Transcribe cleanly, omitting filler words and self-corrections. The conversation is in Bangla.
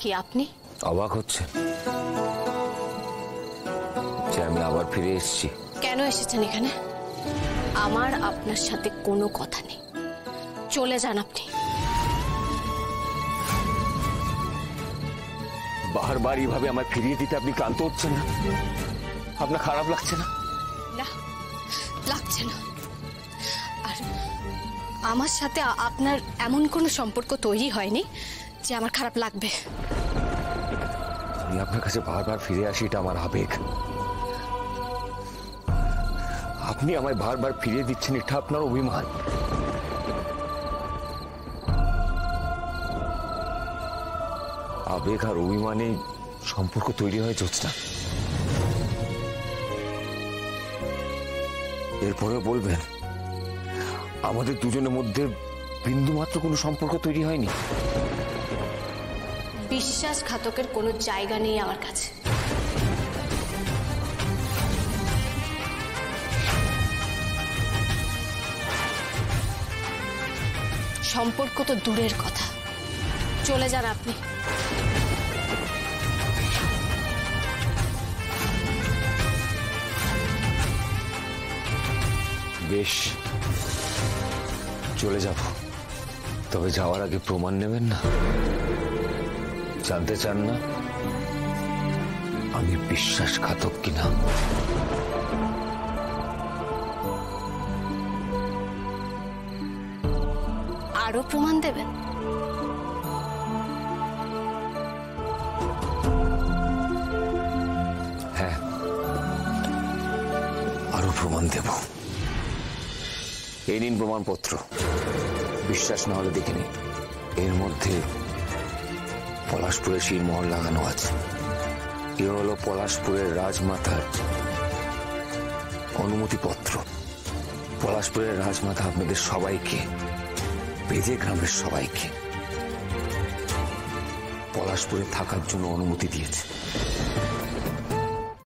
কি আপনি অবাক হচ্ছে যে আমি আবার ফিরে এসেছি? কেন এসেছেন এখানে? আমার আপনার সাথে কোনো কথা নেই, চলে যান আপনি। বারবার এইভাবে আমায় ফিরিয়ে দিতে আপনি ক্লান্ত হচ্ছেন না? আপনার খারাপ লাগছে না? না, লাগছে না। আর আমার সাথে আপনার এমন কোনো সম্পর্ক তৈরি হয়নি যে আমার খারাপ লাগবে। আমি আপনার কাছে বারবার ফিরে আসি, এটা আমার আবেগ। আপনি আমায় বারবার ফিরিয়ে দিচ্ছেন, এটা আপনার অভিমান। আবেগ আর অভিমানে সম্পর্ক তৈরি হয় জ্যোৎস্না। এরপরে বলবেন আমাদের দুজনের মধ্যে বিন্দু মাত্র কোনো সম্পর্ক তৈরি হয়নি? বিশ্বাসঘাতকের কোনো জায়গা নেই আমার কাছে। সম্পর্ক তো দূরের কথা, চলে যান আপনি। বেশ, চলে যাব। তবে যাওয়ার আগে প্রমাণ নেবেন না? জানতে চান না আমি বিশ্বাসঘাতক কিনা? আরো প্রমাণ দেবেন? হ্যাঁ, আরো প্রমাণ দেব। এই নিন প্রমাণপত্র, বিশ্বাস না হলে দেখে নিন। এর মধ্যে পলাশপুরের শিরমোহর লাগানো আছে। এ হলো পলাশপুরের রাজমাতার অনুমতিপত্র। পলাশপুরের রাজমাতা আপনাদের সবাইকে, বেজে গ্রামের সবাইকে পলাশপুরে থাকার জন্য অনুমতি দিয়েছে।